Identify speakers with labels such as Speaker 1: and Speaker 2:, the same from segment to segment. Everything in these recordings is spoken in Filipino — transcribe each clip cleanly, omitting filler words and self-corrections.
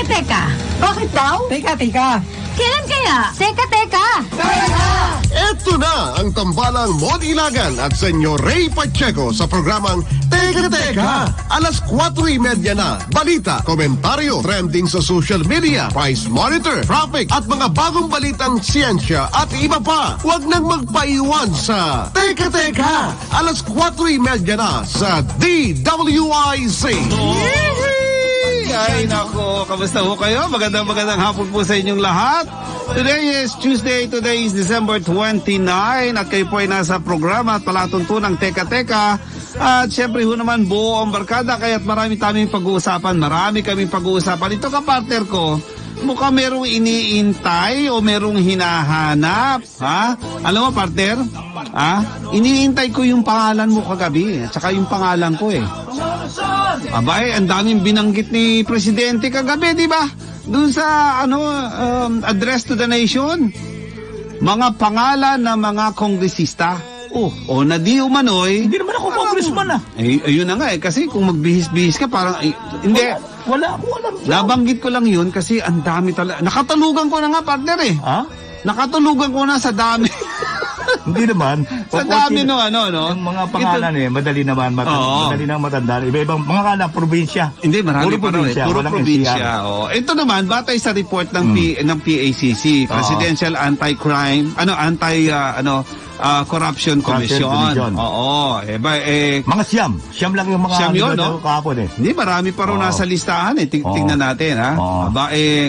Speaker 1: Teka.
Speaker 2: Bakit daw?
Speaker 3: Teka.
Speaker 1: Kailan kaya? Teka.
Speaker 4: Ito na ang tambalang Mon Ilagan at Senyor Ray Pacheco sa programang Teka. Alas 4:30 na. Balita, komentaryo, trending sa social media, price monitor, traffic at mga bagong balitang siyensya at iba pa. Huwag nang magpaiwan sa Teka. Alas 4:30 na sa DWIC.
Speaker 5: Ay, nako, kamusta ho kayo? Magandang hapon po sa inyong lahat. Today is Tuesday, today is December 29 at kayo po ay nasa programa at palatuntunang Teka. At syempre ho naman buo ang barkada kaya't marami kaming pag-uusapan. Ito ka-partner ko, mukhang merong iniintay o merong hinahanap. Ha? Alam mo, partner? Ha? Iniintay ko yung pangalan mo kagabi at saka yung pangalan ko eh. Abay, ang daming binanggit ni Presidente kagabi, di ba? Doon sa address to the nation. Mga pangalan ng mga kongresista. O na di umano'y.
Speaker 3: Hindi naman ako congressman
Speaker 5: Ayun na nga kasi kung magbihis-bihis ka parang hindi.
Speaker 3: Wala ako alam.
Speaker 5: Nabanggit ko lang yun kasi ang dami talaga. Nakatulugan ko na nga, partner eh.
Speaker 3: Ha?
Speaker 5: Nakatulugan ko na sa dami.
Speaker 3: Hindi naman.
Speaker 5: Sa dami no.
Speaker 3: Yung mga pangalan madali naman madali nang matandaan. Iba-ibang mga kalang probinsya.
Speaker 5: Hindi, marami pa rin. Puro
Speaker 3: walang
Speaker 5: probinsya. Ito naman, batay sa report ng PACC, Presidential Anti-Crime, Corruption Commission. Oo.
Speaker 3: Mga siyam lang yung mga
Speaker 5: siyam yun, no?
Speaker 3: Kahapon eh.
Speaker 5: Hindi, marami pa rin nasa listahan eh. Tingnan natin, ha?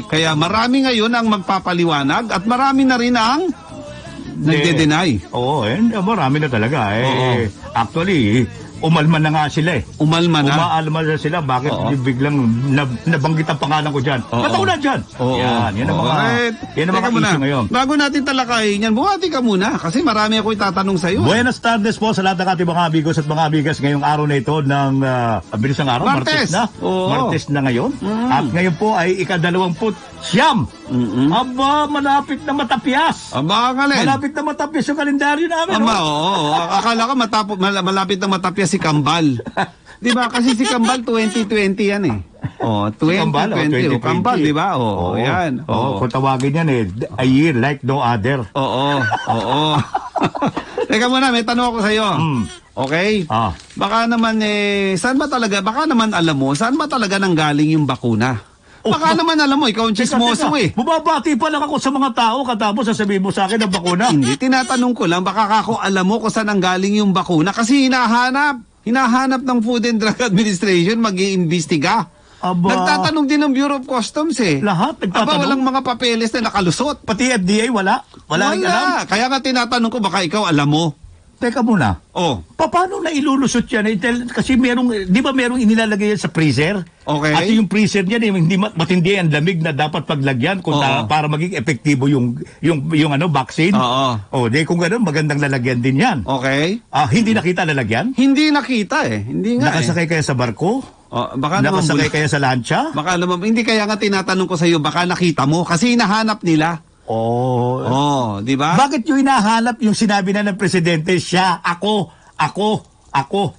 Speaker 5: Kaya marami ngayon ang magpapaliwanag at marami na rin ang nagde-deny.
Speaker 3: Oo, marami na talaga. Actually, umalman na nga sila eh.
Speaker 5: Umaalman
Speaker 3: na sila. Bakit biglang nabanggit ang pangalan ko dyan? Mataw na dyan. Yan ang mga issue ngayon.
Speaker 5: Bago natin talakayin yan, buhati ka muna kasi marami ako itatanong sa iyo.
Speaker 3: Buenas tardes po sa lahat ng ating mga amigos at mga amigas ngayong araw na ito ng bilis ng araw.
Speaker 5: Martes
Speaker 3: na. Martes na ngayon. At ngayon po ay ika-29. Aba, malapit na matapyas.
Speaker 5: Aba, kalin.
Speaker 3: Malapit na matapyas yung kalendaryo namin.
Speaker 5: Aba, oo. Akala ko malapit na matapyas si Kambal. Di ba? Kasi si Kambal 2020 yan eh. 2020. Kambal, di ba? Yan.
Speaker 3: Kung tawagin yan a year like no other.
Speaker 5: Oo. Teka muna, may tanong ako sa iyo. Okay? Baka naman baka naman alam mo, saan ba talaga nanggaling yung bakuna? Baka naman alam mo, ikaw ang chismoso eh.
Speaker 3: Bumabati pa lang ako sa mga tao katapos sasabihin mo sa akin ang bakuna.
Speaker 5: Hindi, tinatanong ko lang, baka ako alam mo kung saan nanggaling yung bakuna kasi hinahanap ng Food and Drug Administration, mag-iimbestiga. Nagtatanong din ng Bureau of Customs eh.
Speaker 3: Lahat nagtatanong?
Speaker 5: Walang mga papeles na nakalusot.
Speaker 3: Pati FDA wala? Wala.
Speaker 5: Kaya nga tinatanong ko, baka ikaw alam mo.
Speaker 3: Teka muna. Paano na ilulusot yan? Kasi di ba merong inilalagay yan sa freezer?
Speaker 5: Okay.
Speaker 3: At yung freezer niyan, hindi matindi ang lamig na dapat paglagyan para maging epektibo yung vaccine. Kung gano'n, magandang lalagyan din yan.
Speaker 5: Okay.
Speaker 3: Hindi nakita lalagyan?
Speaker 5: Hindi nakita eh. Hindi nga
Speaker 3: Nakasakay kaya sa barko?
Speaker 5: Baka
Speaker 3: Nakasakay kaya sa lancha?
Speaker 5: Baka naman, hindi kaya nga tinatanong ko sa iyo, baka nakita mo kasi hinahanap nila. Di ba?
Speaker 3: Bakit yung hinahanap yung sinabi na ng presidente, siya, ako?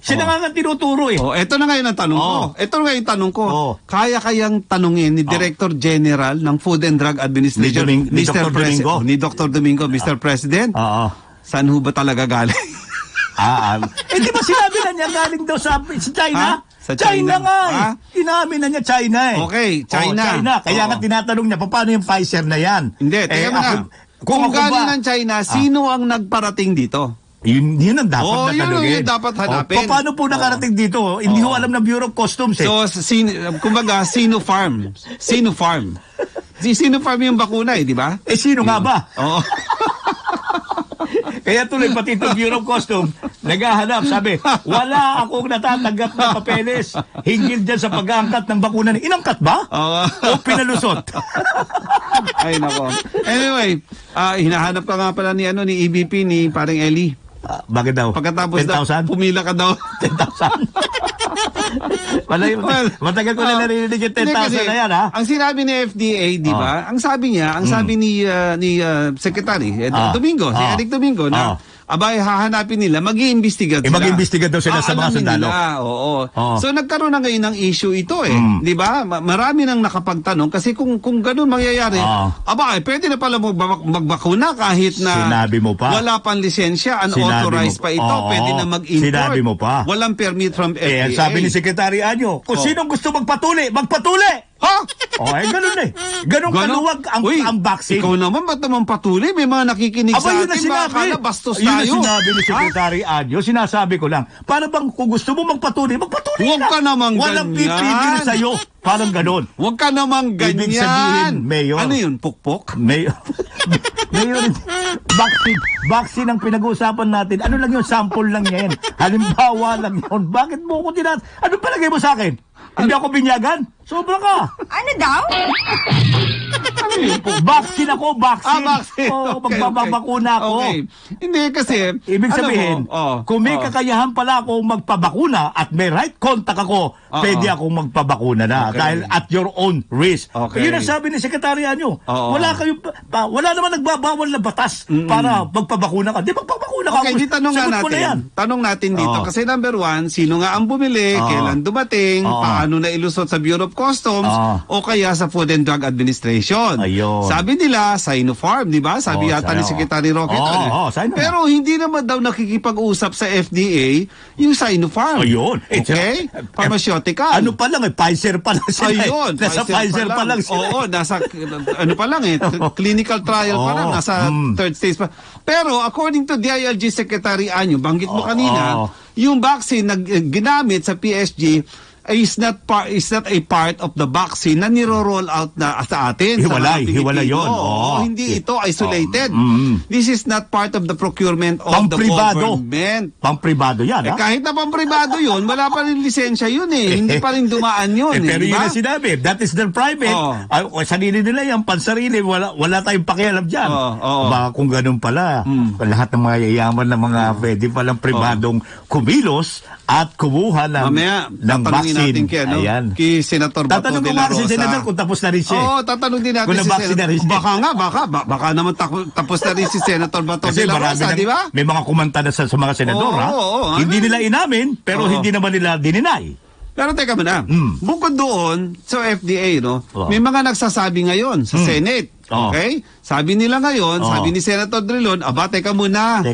Speaker 3: Siya na nga tinuturo eh.
Speaker 5: Ito na ngayon ang tanong ko. Ito na ngayon ang tanong ko. Kaya kayang tanungin ni Director General ng Food and Drug Administration,
Speaker 3: ni Dr. Domingo?
Speaker 5: Ni Dr. Domingo, Mr. President? Saan ho ba talaga galing?
Speaker 3: Di ba sinabi na niya galing daw sa China?
Speaker 5: Sa China
Speaker 3: nga eh. Inamin na niya China eh.
Speaker 5: Okay, China.
Speaker 3: Kaya nga tinatanong niya, paano yung Pfizer na yan?
Speaker 5: Hindi, teka mo na. Kung galing ng China, sino ang nagparating dito?
Speaker 3: Yun ang dapat natanungin.
Speaker 5: Yun dapat hanapin.
Speaker 3: Paano po nakarating dito? Hindi ho alam ng Bureau of Customs eh.
Speaker 5: So, kumbaga, Sinopharm. Sinopharm yung bakuna eh, di ba?
Speaker 3: Sino nga ba? Kaya tuloy pati itong Bureau of Customs, naghahanap, sabi, wala akong natatanggap na papeles hinggil dyan sa pag-aangkat ng bakuna. Inangkat ba? O pinalusot?
Speaker 5: Ay, nako. Anyway, hinahanap ka nga pala ni EBP, ni paring Eli.
Speaker 3: Bakit daw?
Speaker 5: Pagkatapos
Speaker 3: 10,000?
Speaker 5: Pumila ka daw.
Speaker 3: 10,000? Matagal ko na narinig yung 10,000 na yan, ha?
Speaker 5: Ang sinabi ni FDA, di ba? Ang sabi niya, ni Secretary Domingo, si Eric Domingo, na abay hahanapin nila, mag-iimbestiga sila.
Speaker 3: Mag-iimbestiga daw sila sa mga
Speaker 5: Aalamin
Speaker 3: sundalo.
Speaker 5: nila, oo.
Speaker 3: Oo.
Speaker 5: So nagkaroon na ngayon ng issue ito di ba? Marami nang nakapagtanong kasi kung ganun mangyayari, pwede na pala magbakuna kahit na
Speaker 3: Sinabi mo pa.
Speaker 5: wala pang lisensya, unauthorized pa ito,
Speaker 3: Oo.
Speaker 5: pwede na mag-import.
Speaker 3: Sinabi mo pa.
Speaker 5: Walang permit from FDA.
Speaker 3: Sabi ni Secretary Anyo, kung sinong gusto magpatuli, magpatuli!
Speaker 5: Ha?
Speaker 3: Ganun eh. Ganun kaluwag ang vaccine.
Speaker 5: Ikaw naman, ba't naman patuloy? May mga nakikinig sa
Speaker 3: Yun na
Speaker 5: atin,
Speaker 3: sinabi.
Speaker 5: baka na bastos
Speaker 3: Yun
Speaker 5: tayo.
Speaker 3: na sinabi ni Secretary Anyo. Sinasabi ko lang, para bang kung gusto mo magpatuloy, magpatuloy
Speaker 5: Huwag ka namang
Speaker 3: Walang
Speaker 5: ganyan.
Speaker 3: pipigil sa'yo. Parang ganun.
Speaker 5: Huwag ka namang ganyan.
Speaker 3: Ibig sabihin, Mayor.
Speaker 5: Ano yun, pukpok?
Speaker 3: Mayor, vaccine ang pinag-uusapan natin. Ano lang yun, sample lang yan. Halimbawa lang yun. Bakit mo ko ano palagay mo sa akin? Hindi ako binyagan? Sobra ka.
Speaker 1: Ano daw?
Speaker 3: Vaccine ako, vaccine.
Speaker 5: Vaccine.
Speaker 3: Oo,
Speaker 5: Okay,
Speaker 3: magbabakuna ako.
Speaker 5: Okay. Hindi kasi,
Speaker 3: Ibig sabihin, kung may kakayahan pala ako magpabakuna at may right contact ako, pwede akong magpabakuna na
Speaker 5: Okay.
Speaker 3: dahil at your own risk.
Speaker 5: Okay.
Speaker 3: Yun ang sabi ni Sekretary Anyo.
Speaker 5: Oo.
Speaker 3: Wala naman nagbabawal na batas para magpabakuna ka. Di magpabakuna ka.
Speaker 5: Okay, di tanong nga
Speaker 3: Sagot mo na yan.
Speaker 5: natin. Tanong natin dito.
Speaker 3: Oo.
Speaker 5: Kasi number one, sino nga ang bumili, kailan dumating, paano na ilusot sa Bureau of Customs, o kaya sa Food and Drug Administration.
Speaker 3: Ayun.
Speaker 5: Sabi nila, Sinopharm, di ba? Sabi yata ni Secretary Roque.
Speaker 3: Sinopharm.
Speaker 5: Pero hindi naman daw nakikipag-usap sa FDA yung Sinopharm.
Speaker 3: Ayun.
Speaker 5: Okay? Pharmaceutical.
Speaker 3: Ano pa lang, Pfizer pa lang sila.
Speaker 5: Ayun,
Speaker 3: Nasa Pfizer pa lang sila.
Speaker 5: Oo, nasa pa lang clinical trial pa lang, nasa third stage pa. Pero according to DILG Secretary Anyo, banggit mo kanina, yung vaccine na ginamit sa PSG is not a part of the vaccine na niro-roll out na sa atin.
Speaker 3: Hiwalay yun.
Speaker 5: Hindi ito isolated. This is not part of the procurement of the
Speaker 3: Pang-pribado.
Speaker 5: government.
Speaker 3: Pang-pribado yan, ha?
Speaker 5: Kahit na pang-pribado yun, wala pa rin lisensya yun Hindi pa rin dumaan yun.
Speaker 3: Pero
Speaker 5: di
Speaker 3: yun
Speaker 5: ba?
Speaker 3: ang sinabi, that is their private. Sarili nila yan, pansarili, wala tayong pakialam dyan. Baka kung ganun pala, lahat ng mga yayaman na mga pwede palang pribadong kumilos at kumuha ng vaccine.
Speaker 5: Natin kay Senator Bato
Speaker 3: Tatanong
Speaker 5: de
Speaker 3: ko
Speaker 5: la
Speaker 3: nga si
Speaker 5: Rosa.
Speaker 3: Senator kung tapos na rin siya.
Speaker 5: Oo, tatanong din natin
Speaker 3: kung
Speaker 5: si
Speaker 3: na-vaccine na rin siya.
Speaker 5: Baka naman tapos na rin si Senator Bato
Speaker 3: Kasi
Speaker 5: de la Rosa, di ba?
Speaker 3: May mga kumanta na sa mga senador, ha? Hindi nila inamin, pero hindi naman nila dininay.
Speaker 5: Pero teka muna, bukod doon sa FDA, may mga nagsasabi ngayon sa Senate. Okay? Sabi nila ngayon, sabi ni Senator Drilon, teka muna.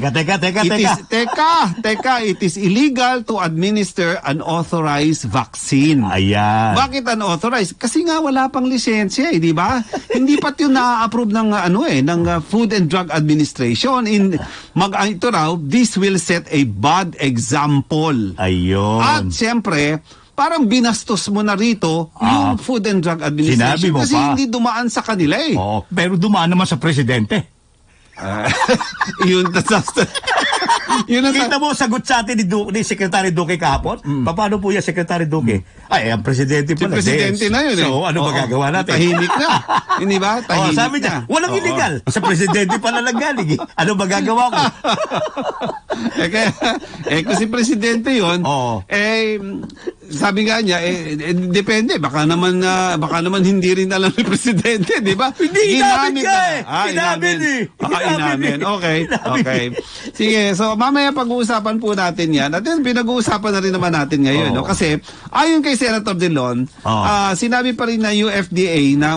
Speaker 5: Teka. It is illegal to administer unauthorized vaccine.
Speaker 3: Ayan.
Speaker 5: Bakit unauthorized? Kasi nga wala pang lisensya, di ba? Hindi pa 'yun na-approve ng ng Food and Drug Administration. Ito raw, this will set a bad example.
Speaker 3: Ayun.
Speaker 5: At siyempre, parang binastos mo na rito yung Food and Drug Administration.
Speaker 3: Sinabi mo
Speaker 5: kasi
Speaker 3: pa.
Speaker 5: hindi dumaan sa kanila
Speaker 3: pero dumaan naman sa presidente.
Speaker 5: Yun ang
Speaker 3: Kita mo, sagot sa atin ni Secretary Duque kahapon. Paano po yan, Secretary Duque? Ang presidente pala.
Speaker 5: presidente na yun
Speaker 3: So, ano magagawa natin?
Speaker 5: Tahimik na. Hindi ba? Tahimik
Speaker 3: sabi niya, walang illegal. Sa presidente pala nanggaling. Ano magagawa ko?
Speaker 5: Kung si presidente yun, sabi nga niya, depende. Baka naman hindi rin alam ni presidente, di ba?
Speaker 3: Hindi inamin ka
Speaker 5: Inamin. Baka inamin. Okay. Sige, so mamaya pag-uusapan po natin yan. At yun, pinag-uusapan na rin naman natin ngayon. No? Kasi ayon kay Senator Dillon, sinabi pa rin na UFDA na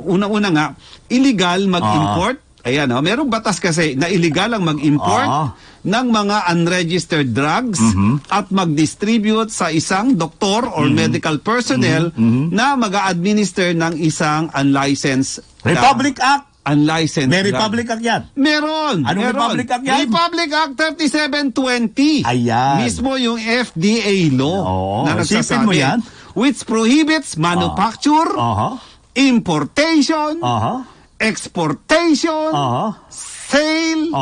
Speaker 5: unang-una nga, illegal mag-import. Ayan, merong batas kasi na illegal ang mag-import ng mga unregistered drugs at mag-distribute sa isang doktor or medical personnel na mag-a-administer ng isang unlicensed
Speaker 3: Republic Act.
Speaker 5: Unlicensed
Speaker 3: May
Speaker 5: drug.
Speaker 3: Republic Act yan.
Speaker 5: Meron.
Speaker 3: Anong Republic Act yan?
Speaker 5: Republic Act 3720.
Speaker 3: Ayan.
Speaker 5: Mismo yung FDA law na
Speaker 3: isipin mo
Speaker 5: nagsasabi.
Speaker 3: yan.
Speaker 5: Which prohibits manufacture, importation, exportation, sale,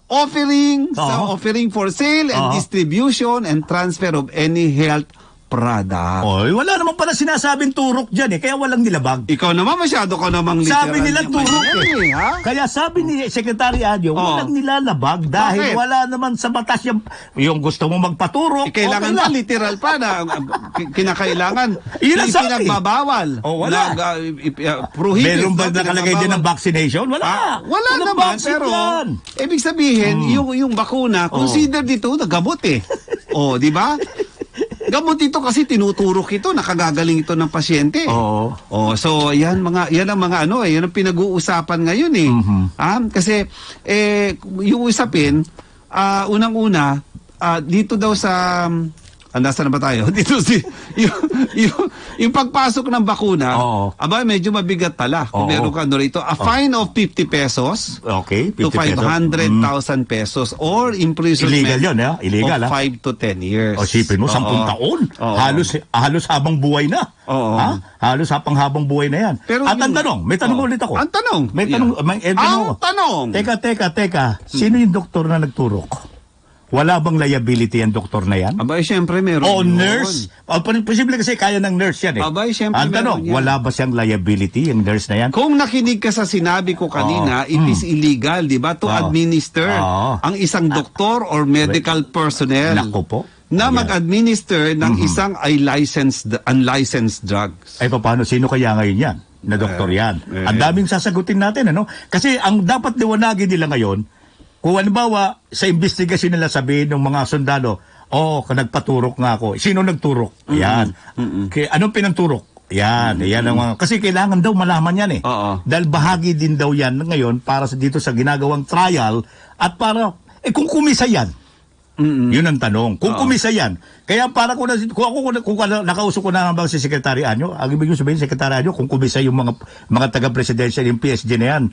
Speaker 5: offering for sale and distribution and transfer of any health product.
Speaker 3: Oy, wala naman pala sinasabing turok dyan kaya walang nilabag.
Speaker 5: Ikaw naman masyado ka namang literal.
Speaker 3: Sabi nila turok
Speaker 5: ha?
Speaker 3: Kaya sabi ni Secretary Adyo, walang nilalabag dahil
Speaker 5: Bakit?
Speaker 3: wala naman sa batas yung gusto mo magpaturok.
Speaker 5: Kailangan
Speaker 3: okay
Speaker 5: ba
Speaker 3: lang.
Speaker 5: literal pa na kinakailangan?
Speaker 3: Yun ang sabi.
Speaker 5: Pinagbabawal.
Speaker 3: Wala.
Speaker 5: Prohibit.
Speaker 3: Meron ba nakalagay din ng vaccination? Wala.
Speaker 5: Wala
Speaker 3: Walang
Speaker 5: naman,
Speaker 3: vaccine
Speaker 5: pero
Speaker 3: yan.
Speaker 5: ibig sabihin, yung bakuna, consider dito na gamot di ba? Gamot ito kasi tinuturok ito, nakagagaling ito ng pasyente. So yan ang mga yan ang pinag-uusapan ngayon kasi yung usapin, unang-una, dito daw sa nasa na ba tayo? Dito yung pagpasok ng bakuna, medyo mabigat pala. Kung meron ka rito, a fine of 50 pesos
Speaker 3: okay, 50
Speaker 5: to 500,000 pesos or imprisonment
Speaker 3: illegal yun, illegal,
Speaker 5: of 5 to 10 years.
Speaker 3: Sipin mo, 10 taon. Halos habang buhay na. Halos habang buhay na yan.
Speaker 5: Pero
Speaker 3: at ang tanong, may tanong ulit ako.
Speaker 5: Ang tanong?
Speaker 3: Ang
Speaker 5: tanong?
Speaker 3: Teka. Sino yung doktor na nagturok? Wala bang liability ang doktor na yan?
Speaker 5: Siyempre meron
Speaker 3: nurse? Posible kasi kaya ng nurse yan
Speaker 5: siyempre
Speaker 3: ang tanong, wala ba siyang liability yung nurse na yan?
Speaker 5: Kung nakinig ka sa sinabi ko kanina, it is illegal, di ba, to administer ang isang doktor or medical personnel
Speaker 3: Naku po.
Speaker 5: na mag-administer ng isang unlicensed drugs.
Speaker 3: Paano? Sino kaya ngayon yan? Na doktor yan. Ang daming sasagutin natin, Kasi ang dapat liwanagin nila ngayon, kung halimbawa, sa investigasyon nila sabihin ng mga sundalo, nagpaturok nga ako. Sino nagturok? Yan. Anong pinanturok? Yan ang mga, kasi kailangan daw malaman yan Dahil bahagi din daw yan ngayon para dito sa ginagawang trial at para, kung kumisa yan. Yun ang tanong. Kung kumisa yan. Kaya para kung nakausap ko na naman si Secretary Anyo, ang ibig sabihin Secretary Anyo, kung kumisa yung mga taga-presidential, yung PSG na yan,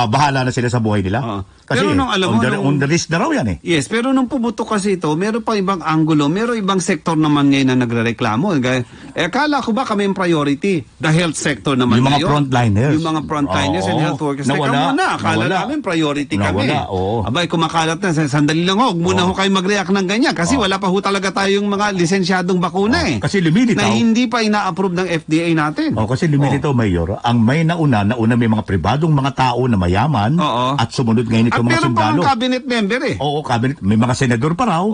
Speaker 3: bahala na sila sa buhay nila. Kasi
Speaker 5: pero nung alam mo,
Speaker 3: on the risk na raw yan
Speaker 5: Yes, pero nung pumutok kasi ito, meron pa ibang angulo, meron ibang sektor naman ngayon na nagrereklamo. Akala ko ba kami yung priority? The health sector naman
Speaker 3: yung mga
Speaker 5: ngayon.
Speaker 3: frontliners.
Speaker 5: Yung mga frontliners and health workers. Teka muna, akala namin priority kami. Kumakalat na. Sandali lang huwag muna kayo mag-react ng ganyan kasi wala pa talaga tayong mga lisensyadong bakuna
Speaker 3: Kasi lumilitaw.
Speaker 5: na hindi pa ina-approve ng FDA natin.
Speaker 3: Kasi lumilitaw, Mayor, ang may nauna may mga pribadong mga tao na mayaman at sumunod ngayon
Speaker 5: At
Speaker 3: mga
Speaker 5: meron pa
Speaker 3: sundalo.
Speaker 5: ang cabinet member
Speaker 3: Cabinet. May mga senador pa raw.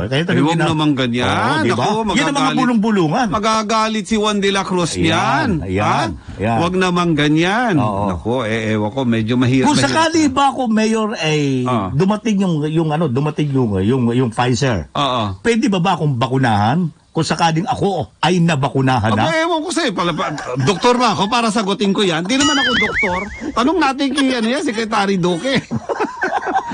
Speaker 5: Kaya huwag naman ganyan.
Speaker 3: Diba? Yan ang mga bulong-bulungan.
Speaker 5: Magagalit si Juan de la Cruz niyan.
Speaker 3: Yan.
Speaker 5: Huwag naman ganyan. Ewan ko, medyo mahirap.
Speaker 3: Kung sakali ba ako, Mayor, dumating yung Pfizer, pwede ba akong bakunahan? Kung sakaling ako ay nabakunahan na?
Speaker 5: Ewan ko sa'yo. Doktor ba ako para sagutin ko yan? Di naman ako doktor. Tanong natin kay Secretary Duque.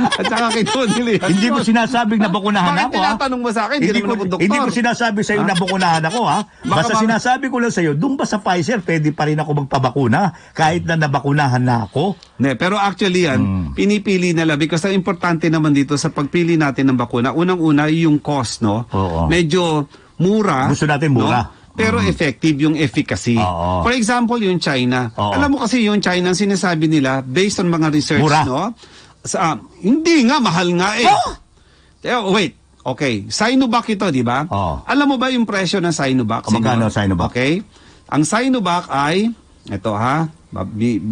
Speaker 5: At saka kay Tony Leon.
Speaker 3: Hindi ko sinasabing nabakunahan
Speaker 5: Bakit
Speaker 3: ako,
Speaker 5: tinatanong mo sa akin? Hindi naman ako doktor.
Speaker 3: Hindi ko sinasabi sa'yo nabakunahan ako, Basta sinasabi ko lang sa'yo, doon ba sa Pfizer, pwede pa rin ako magpabakuna kahit na nabakunahan na ako?
Speaker 5: Pero actually yan, pinipili nila because ang importante naman dito sa pagpili natin ng bakuna, unang-una yung cost, Medyo mura.
Speaker 3: Gusto natin mura.
Speaker 5: Pero effective yung efficacy. For example, yung China. Alam mo kasi yung China, ang sinasabi nila, based on mga research,
Speaker 3: mura.
Speaker 5: Hindi nga, mahal nga wait. Okay, Sinovac ito, di ba? Alam mo ba yung presyo ng Sinovac?
Speaker 3: Magkano Sinovac?
Speaker 5: Okay. Ang Sinovac ay, ito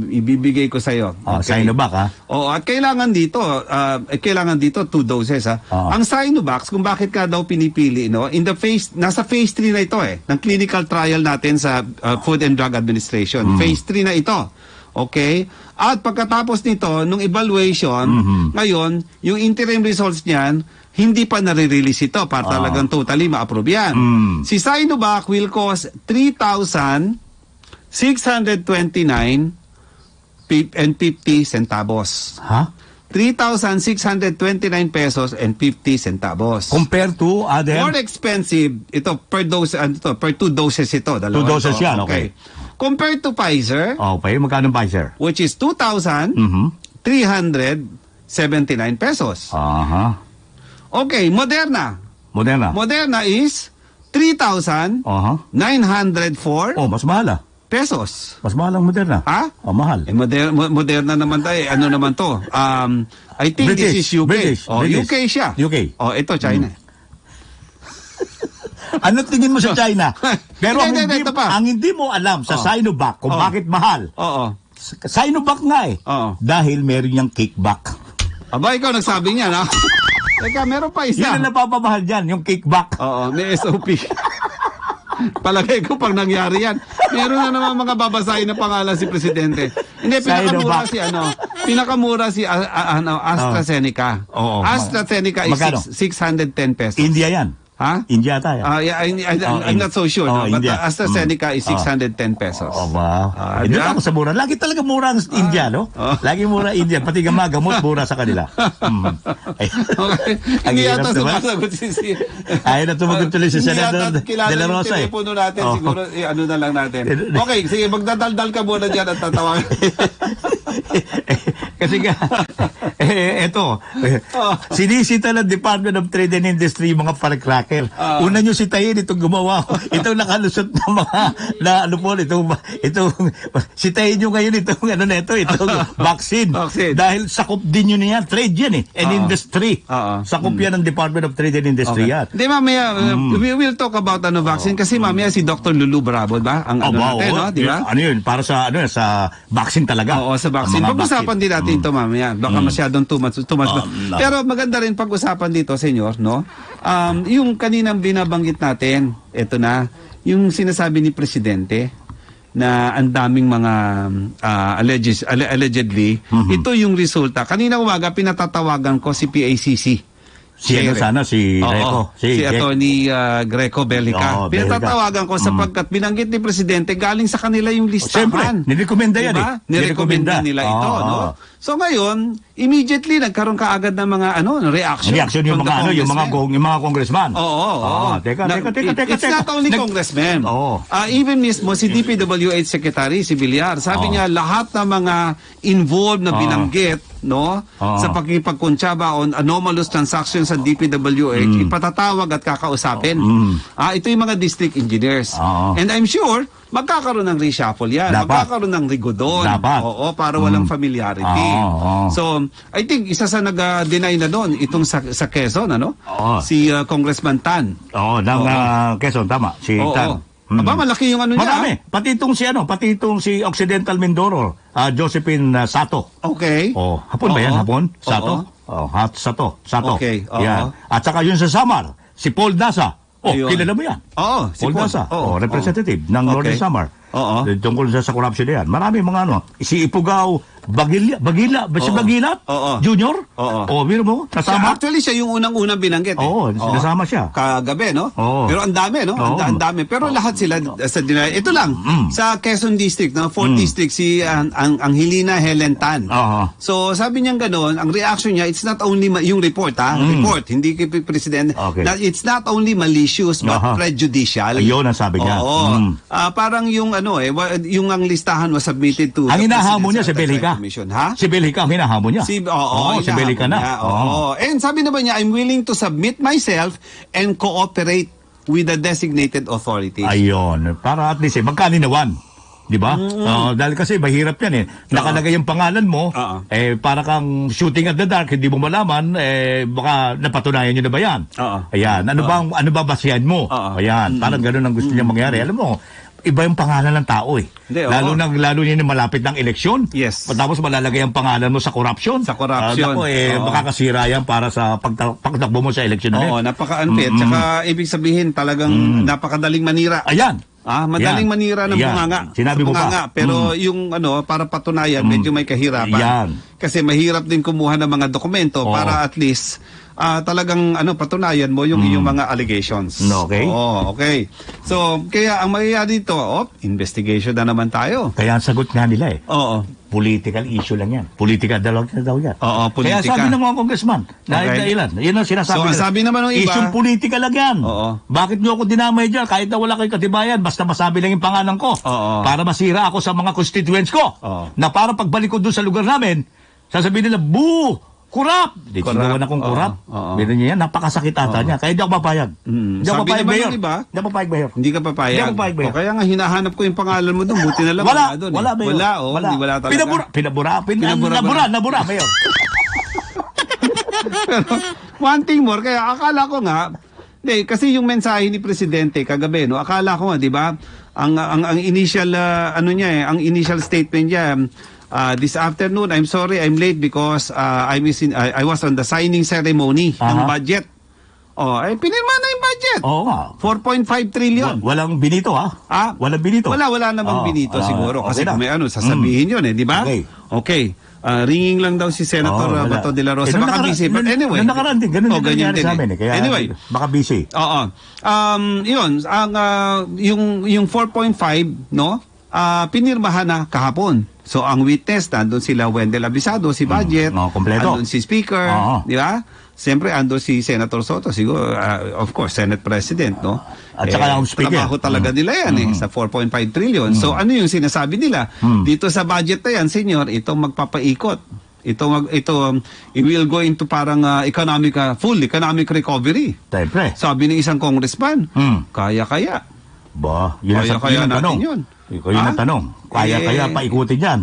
Speaker 5: ibibigay ko sa iyo.
Speaker 3: Sinovac
Speaker 5: at kailangan dito 2 doses Ang Sinovac kung bakit ka daw pinipili nasa phase 3 na ito ng clinical trial natin sa Food and Drug Administration. Phase 3 na ito. Okay? At pagkatapos nito nung evaluation, ngayon yung interim results niyan hindi pa nare-release ito para talagang totally ma-approve yan. Si Sinovac will cost 3,629 and 50 centavos. 3,629 pesos and 50 centavos.
Speaker 3: Compared to other?
Speaker 5: More expensive, ito per dose, per 2 doses ito.
Speaker 3: 2 doses yan, okay.
Speaker 5: Compared to Pfizer,
Speaker 3: magkano Pfizer?
Speaker 5: which is 2,379 pesos. Okay, Moderna. Moderna is 3,904
Speaker 3: mas mahal
Speaker 5: pesos.
Speaker 3: Mas mahal ang Moderna. Mahal.
Speaker 5: Moderna naman tayo. Ano naman to? I think
Speaker 3: British,
Speaker 5: this is UK.
Speaker 3: British.
Speaker 5: UK siya.
Speaker 3: UK.
Speaker 5: Ito China.
Speaker 3: Ano tingin mo sa China? Pero
Speaker 5: Hindi, ito pa.
Speaker 3: ang hindi mo alam sa Sinovac kung bakit mahal.
Speaker 5: Oo.
Speaker 3: Sinovac nga eh.
Speaker 5: Oo.
Speaker 3: Dahil meron niyang kickback.
Speaker 5: Aba, ikaw nagsabi niya, na? Teka, meron pa isa.
Speaker 3: Yan ang napapamahal dyan, yung kickback.
Speaker 5: Oo, may SOP. Palagay ko pag nangyari yan, meron na naman mga babasahin na pangalan si Presidente. Hindi, pinakamura
Speaker 3: Sinovac.
Speaker 5: pinakamura si AstraZeneca.
Speaker 3: Oo.
Speaker 5: AstraZeneca is
Speaker 3: Magkano?
Speaker 5: 610 pesos.
Speaker 3: India yan.
Speaker 5: Ha?
Speaker 3: India tayo.
Speaker 5: Yeah, I'm not so sure, no? But
Speaker 3: India.
Speaker 5: AstraZeneca is 610 pesos.
Speaker 3: Oh, wow.
Speaker 5: Di
Speaker 3: Doon
Speaker 5: ba?
Speaker 3: ako sa mura. Lagi talaga mura ang India, no? Lagi mura India. Pati gamot, mura sa kanila. Ay.
Speaker 5: Okay.
Speaker 3: Ang
Speaker 5: Hindi
Speaker 3: hirap
Speaker 5: yata
Speaker 3: naman.
Speaker 5: sumasagot si
Speaker 3: Ayaw na tumagot tuloy si Senador De La Rosa, eh.
Speaker 5: telepono natin,
Speaker 3: Oh.
Speaker 5: siguro, ano na lang natin. Okay, sige, magdadaldal ka muna dyan at tatawagan.
Speaker 3: Kasi nga, eto, sinisita ng Department of Trade and Industry yung mga firecracker. Una nyo sitayin itong gumawa. Itong nakalusot na mga, sitayin nyo ngayon itong, itong vaccine. Dahil sakop din yun yan. Trade yan eh. And industry. Sakop yan ng Department of Trade and Industry yan.
Speaker 5: Hindi, mamaya, we will talk about vaccine kasi mamaya si Dr. Lulu Bravo, ba? Ang natin, no? Di ba?
Speaker 3: Ano yun? Para sa, sa vaccine talaga.
Speaker 5: Oo, sa vaccine.
Speaker 3: Ang mga
Speaker 5: Pag-usapan din natin ito mamaya. Baka masyadong too much.
Speaker 3: No.
Speaker 5: Pero maganda rin pag-usapan dito, senyor, no? Yung kaninang binabanggit natin, ito na, yung sinasabi ni Presidente na ang daming mga allegedly, ito yung resulta. Kanina umaga, pinatatawagan ko si PACC.
Speaker 3: Si Greco.
Speaker 5: Si Atty. Greco Bellica.
Speaker 3: Oo,
Speaker 5: Pinatatawagan ko sapagkat binanggit ni Presidente galing sa kanila yung listahan.
Speaker 3: Siyempre, nirekomenda yan
Speaker 5: diba?
Speaker 3: eh.
Speaker 5: Nirekomenda nila ito.
Speaker 3: Oo.
Speaker 5: No? So ngayon, immediately nagkaroon kaagad ng mga reaction.
Speaker 3: Reaction yung
Speaker 5: from the
Speaker 3: mga yung mga congressman.
Speaker 5: Oo.
Speaker 3: Teka.
Speaker 5: It's not only congressmen.
Speaker 3: Oo.
Speaker 5: Even mismo si DPWH Secretary, si Villar, sabi niya lahat ng mga involved na binanggit sa pagkipagkuntsaba on anomalous transactions sa DPWH, ipatatawag at kakausapin. Ito yung mga district engineers. And I'm sure, magkakaroon ng reshuffle yan. Magkakaroon ng rigodon. Oo, para walang familiarity. So, I think isa sa nag-deny na doon, itong sa Quezon, si Congressman Tan.
Speaker 3: Quezon, tama. Si Tan.
Speaker 5: Aba, malaki yung niya.
Speaker 3: Marami. Pati itong si Occidental Mindoro, Josephine Sato.
Speaker 5: Okay.
Speaker 3: Hapon ba yan? Hapon? Sato? Sato.
Speaker 5: Okay.
Speaker 3: Yan. At saka yun sa Samar, si Paul Dasa.
Speaker 5: Ayun.
Speaker 3: Kilala mo yan?
Speaker 5: Si
Speaker 3: Paul Dasa. Representative ng Northern Samar. Tungkol sa corruption na yan. Marami mga si Ipugaw Bagila, si Bagilat? Junior? Biro mo? Nasama?
Speaker 5: Actually, siya yung unang-unang binanggit.
Speaker 3: Nasama siya.
Speaker 5: Kagabi, no? Pero ang dami, no? Ang dami. Pero lahat sila sa deny. Ito lang, sa Quezon District, 4th District, si Angelina Helen Tan. So, sabi niya gano'n, ang reaction niya, it's not only, yung report, report, hindi kay President, it's not only malicious, but prejudicial.
Speaker 3: Ayun ang sabi niya.
Speaker 5: Parang yung yung ang listahan was submitted to
Speaker 3: ang hinahamon niya si Bellica.
Speaker 5: Ha?
Speaker 3: Si Bellica ang hinahamon niya.
Speaker 5: Si
Speaker 3: Bellica na.
Speaker 5: And sabi naman niya, I'm willing to submit myself and cooperate with the designated authorities.
Speaker 3: Ayun. Para at least, magkaninawan. Di ba? Dahil kasi mahirap yan eh. Nakalagay yung pangalan mo, para kang shooting at the dark, hindi mo malaman, baka napatunayan nyo na ba yan? Ayan. Ano ba basihan mo? Ayan. Parang ganun ang gusto niya mangyari. Alam mo, iba yung pangalan ng tao eh.
Speaker 5: Hindi,
Speaker 3: lalo niya malapit ng eleksyon.
Speaker 5: Yes.
Speaker 3: Tapos malalagay ang pangalan mo sa corruption. Makakasira yan para sa pagtakbo mo sa eleksyon.
Speaker 5: Napaka-unfair. Tsaka ibig sabihin talagang napakadaling manira.
Speaker 3: Ayan.
Speaker 5: Madaling manira ng bunganga.
Speaker 3: Sinabi mo pa.
Speaker 5: Pero yung para patunayan, medyo may kahirapan. Kasi mahirap din kumuha ng mga dokumento para at least talagang patunayan mo yung iyong mga allegations.
Speaker 3: Okay.
Speaker 5: Okay. So, kaya ang mangyayari dito, investigation na naman tayo.
Speaker 3: Kaya ang sagot nga nila political issue lang yan. Political dialogue na daw yan.
Speaker 5: Politika.
Speaker 3: Kaya sabi ng mga congressman, dahilan. Yun ang sinasabi nila.
Speaker 5: Sabi naman ng iba,
Speaker 3: isyong politika lang yan. Bakit nyo ako dinamay dyan? Kahit na wala kayo katibayan, basta masabi lang yung pangalan ko. Para masira ako sa mga constituents ko. Na para pagbalik ko doon sa lugar namin, sasabihin nila, boo! Kurap! Di sigawan akong kurap. Meron niya yan, napakasakit ata niya. Kaya di ako papayag. Di ako papayag, Mayor. Di ako papayag, Mayor.
Speaker 5: Hindi ka papayag?
Speaker 3: Di ako papayag, Mayor.
Speaker 5: Kaya nga hinahanap ko yung pangalan mo doon. Buti na lang
Speaker 3: wala
Speaker 5: doon.
Speaker 3: Wala, Mayor.
Speaker 5: Wala talaga.
Speaker 3: Nabura, Mayor.
Speaker 5: Pero, one thing more, kaya akala ko nga, Hindi, kasi yung mensahe ni Presidente kagabi, no, akala ko nga, di ba, ang initial, ang initial statement niya, this afternoon, I'm sorry, I'm late because I was on the signing ceremony ng budget. Pinirma na yung budget.
Speaker 3: Oo nga.
Speaker 5: 4.5 trillion.
Speaker 3: Walang binito, Walang binito.
Speaker 5: Wala namang binito siguro. Kasi
Speaker 3: okay
Speaker 5: kung may sasabihin yun di ba? Okay. Ringing lang daw si Senator Bato de la Rosa. Baka busy. But anyway.
Speaker 3: Nung nakaraan din, ganun
Speaker 5: ganyan din.
Speaker 3: sa amin. Kaya,
Speaker 5: anyway.
Speaker 3: Baka busy.
Speaker 5: Oo. Yun, yung 4.5, no? Pinirmahan na kahapon. So, ang witness, nandun sila Wendell Abisado, si Budget.
Speaker 3: Kompleto.
Speaker 5: Nandun si Speaker. Di ba? Siyempre, ando si Senator Soto, siguro, of course, Senate President, no?
Speaker 3: At saka yung Speaker.
Speaker 5: Trabaho talaga nila yan, sa 4.5 trillion. So, ano yung sinasabi nila? Dito sa budget na yan, senyor, ito magpapaikot. It will go into parang full economic recovery.
Speaker 3: Siyempre.
Speaker 5: Sabi ng isang congressman, kaya-kaya.
Speaker 3: Ba, yun
Speaker 5: Kaya
Speaker 3: ang
Speaker 5: natin
Speaker 3: tanong.
Speaker 5: yun.
Speaker 3: Yun ang tanong. Kaya paikutin yan.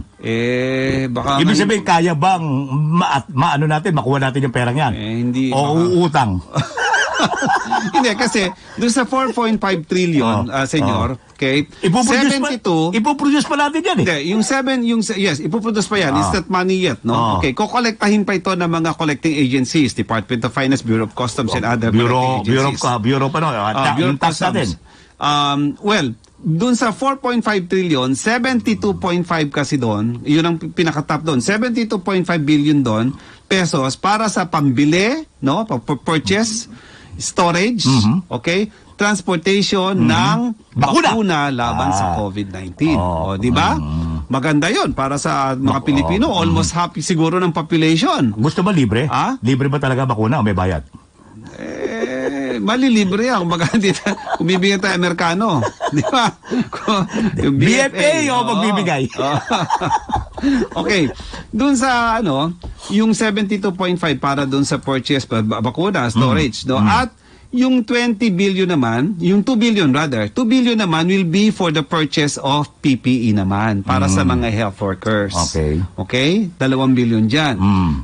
Speaker 5: Baka...
Speaker 3: Ibig sabihin, kaya bang makuha natin yung perang yan?
Speaker 5: Hindi.
Speaker 3: O uutang?
Speaker 5: Hindi, kasi doon sa 4.5 trillion, senyor, okay,
Speaker 3: ipoproduce pa natin yan
Speaker 5: yes, ipoproduce pa yan. It's not money yet, no? Okay, kukolektahin pa ito ng mga collecting agencies, Department of Finance, Bureau of Customs, and other collecting agencies.
Speaker 3: Bureau of tax natin.
Speaker 5: Well, dun sa 4.5 trillion, 72.5 kasi doon, yun ang pinaka-top doon, 72.5 billion doon pesos para sa pambili, no, purchase, storage, okay, transportation ng bakuna laban sa COVID-19. Di ba? Maganda 'yon para sa mga Pilipino, almost happy siguro ng population.
Speaker 3: Gusto ba libre? Libre ba talaga bakuna o may bayad?
Speaker 5: Malilibre ang dito. Kung bibigyan tayo Amerikano. Di ba? Yung
Speaker 3: BFA o magbibigay?
Speaker 5: Okay. Doon sa yung 72.5 para doon sa purchase bakuna, storage, no? At yung 20 billion naman, yung 2 billion rather, 2 billion naman will be for the purchase of PPE naman para sa mga health workers.
Speaker 3: Okay.
Speaker 5: Okay? 2 billion dyan.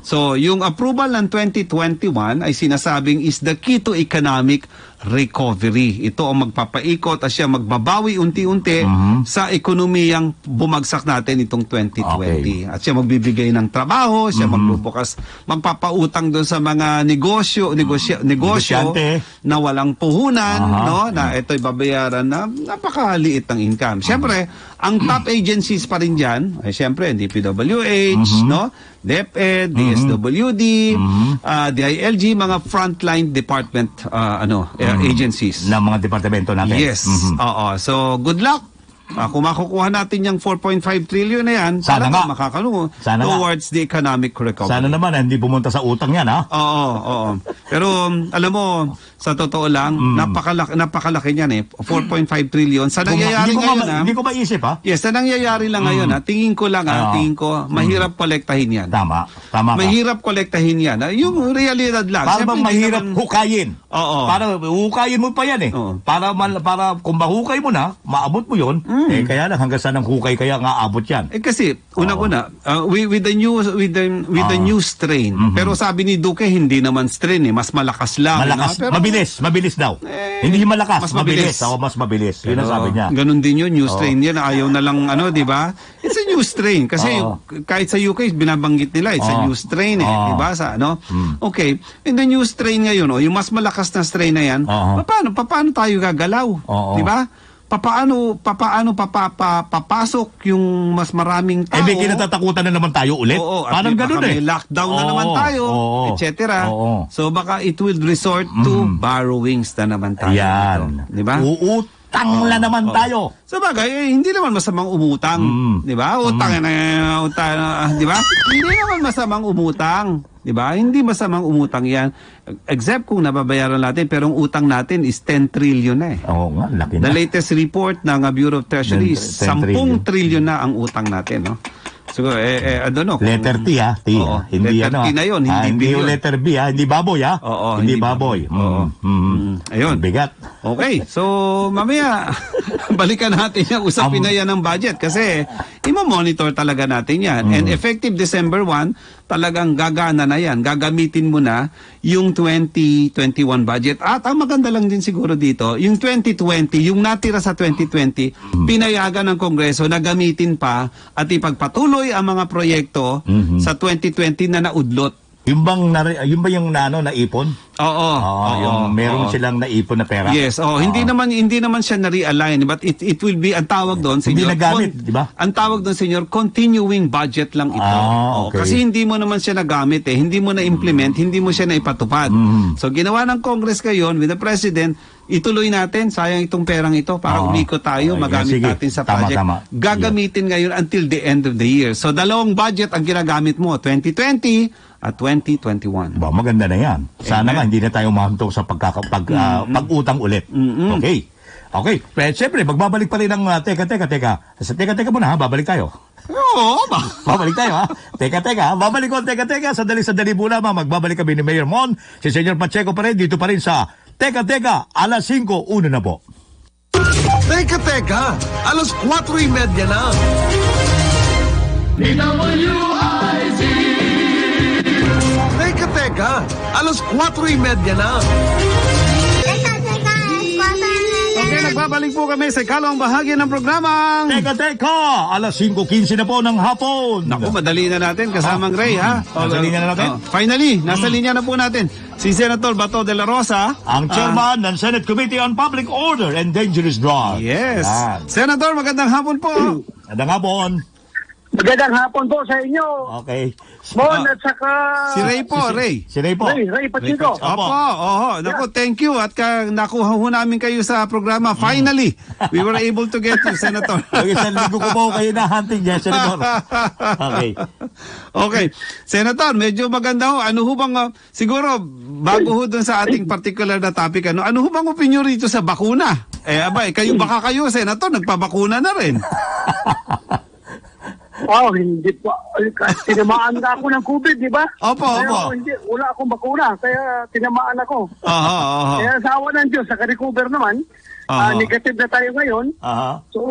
Speaker 5: So, yung approval ng 2021 ay sinasabing is the key to economic recovery. Ito ang magpapaikot at siya magbabawi unti-unti sa ekonomiyang bumagsak natin itong 2020. Okay. At siya magbibigay ng trabaho, siya magbubukas, magpapautang doon sa mga negosyo na walang puhunan, no? Na ito'y babayaran na napakaliit ng income. Siyempre, ang top agencies pa rin dyan, ay siyempre, DPWH, no? DepEd, DSWD, DILG, mga frontline department agencies.
Speaker 3: Na mga departamento natin.
Speaker 5: Yes. So, good luck. Kung makukuha natin yung 4.5 trillion na yan,
Speaker 3: sana nga
Speaker 5: makakalungo towards the economic recovery.
Speaker 3: Sana naman hindi pumunta sa utang yan,
Speaker 5: Oo. Pero alam mo, sa totoo lang, napakalaki niyan 4.5 trillion. Sa nangyayari ngayon,
Speaker 3: hindi ko maisip,
Speaker 5: Yes, sa nangyayari lang ngayon, tingin ko lang, mahirap kolektahin yan.
Speaker 3: Tama ka.
Speaker 5: Mahirap kolektahin yan. Yung realidad lang.
Speaker 3: Para bang mahirap hukayin.
Speaker 5: Oo.
Speaker 3: Para hukayin mo pa yan Para kung mahukay mo na, maabot mo yun, kaya lang hanggang saan ang hukay kaya nga abot yan.
Speaker 5: Kasi, una-una, with the new strain, pero sabi ni Duque, hindi naman strain mas malakas lang.
Speaker 3: Mabilis daw. Hindi malakas, mas mabilis. Mas mabilis. Yun ang sabi niya.
Speaker 5: Ganun din yun, new strain yan. Ayaw na lang, di ba? It's a new strain. Kasi kahit sa UK, binabanggit nila, it's a new strain di ba? Okay. In the new strain ngayon, yung mas malakas na strain na yan, paano tayo gagalaw? Di ba? Papaano papasok yung mas maraming tao?
Speaker 3: May kinatatakutan na naman tayo ulit. Parang gano'n
Speaker 5: may lockdown na naman tayo, etc. So baka it will resort to borrowings na naman tayo.
Speaker 3: Yan.
Speaker 5: Di ba?
Speaker 3: Utang na naman tayo.
Speaker 5: Sa bagay, hindi naman masamang umutang. Di ba? Utang, di ba? Hindi naman masamang umutang. Di ba? Hindi masamang umutang yan. Except kung nababayaran natin, pero ang utang natin is 10 trillion na
Speaker 3: Oo nga, laki na.
Speaker 5: The latest report ng Bureau of Treasury is 10 trillion na ang utang natin, no? So, I don't know.
Speaker 3: Letter T, T. Hindi
Speaker 5: letter T na yun,
Speaker 3: hindi yung letter B, Hindi baboy, Hindi baboy.
Speaker 5: Ayun.
Speaker 3: Bigat.
Speaker 5: Okay. So, mamaya, balikan natin yung usapin na yan ng budget kasi imo-monitor talaga natin yan. And effective December 1, talagang gagana na yan. Gagamitin mo na yung 2021 budget. At ang maganda lang din siguro dito, yung 2020, yung natira sa 2020, pinayagan ng Kongreso na gamitin pa at ipagpatuloy ang mga proyekto sa 2020 na naudlot.
Speaker 3: Yung ba yung naipon?
Speaker 5: Oo.
Speaker 3: Yung meron silang naipon na pera.
Speaker 5: Yes. Hindi naman siya na-realign, but it will be ang tawag doon,
Speaker 3: Hindi
Speaker 5: senyor.
Speaker 3: nagamit, di ba?
Speaker 5: Ang tawag doon, senyor, continuing budget lang ito.
Speaker 3: Okay.
Speaker 5: Kasi hindi mo naman siya nagamit hindi mo na-implement, hindi mo siya naipatupad. So ginawa ng Congress ngayon with the President, ituloy natin, sayang itong perang ito para umikot tayo, magamit natin sa project. Gagamitin ngayon until the end of the year. So dalawang budget ang ginagamit mo, 2020 at 2021.
Speaker 3: Maganda na yan. Sana nga hindi na tayo mahantong sa pag-utang ulit. Okay. Okay. Pero siyempre, magbabalik pa rin ng teka. Sa teka muna ha, babalik tayo.
Speaker 5: Oo,
Speaker 3: Babalik tayo ha. Teka. Babalik ko, teka. Sandali muna magbabalik kami ni Mayor Mon. Si Senyor Pacheco pa rin, dito pa rin sa Teka, alas 5, una na po.
Speaker 4: Teka, alas 4:30 na. Teka, alas 4:30 na.
Speaker 5: Okay, nagbabalik po kami sa ikalawang bahagi ng programang
Speaker 3: Teka, alas 5:15 na po ng hapon.
Speaker 5: Naku, madali na natin kasamang Ray, ha?
Speaker 3: Nasa linya na natin?
Speaker 5: Finally, nasa linya na po natin si Senator Bato de la Rosa,
Speaker 3: Ang chairman ng Senate Committee on Public Order and Dangerous Drugs.
Speaker 5: Yes.
Speaker 3: Yan.
Speaker 5: Senator, magandang hapon po.
Speaker 3: Magandang hapon.
Speaker 2: Magandang hapon po sa inyo.
Speaker 3: Okay.
Speaker 2: Mon at saka...
Speaker 5: Si Ray po, Ray.
Speaker 3: Si Ray po.
Speaker 2: Ray Pacheco.
Speaker 5: Opo, naku, thank you at nakuha ho namin kayo sa programa. Finally, we were able to get you, Senator.
Speaker 3: Isang linggo ko po kayo na hunting dyan, Senator. Okay.
Speaker 5: Okay. Senator, medyo maganda ho. Ano ho bang, siguro, bago ho dun sa ating particular na topic, ano ho bang opinion rito sa bakuna? Baka kayo, Senator, nagpabakuna na rin.
Speaker 2: Hindi po. Tinamaan na ako ng COVID, di ba?
Speaker 5: Opo.
Speaker 2: Wala akong bakuna, kaya tinamaan ako.
Speaker 5: Aha.
Speaker 2: Kaya sa awa ng Diyos, naka-recover naman. Negative na tayo ngayon. So,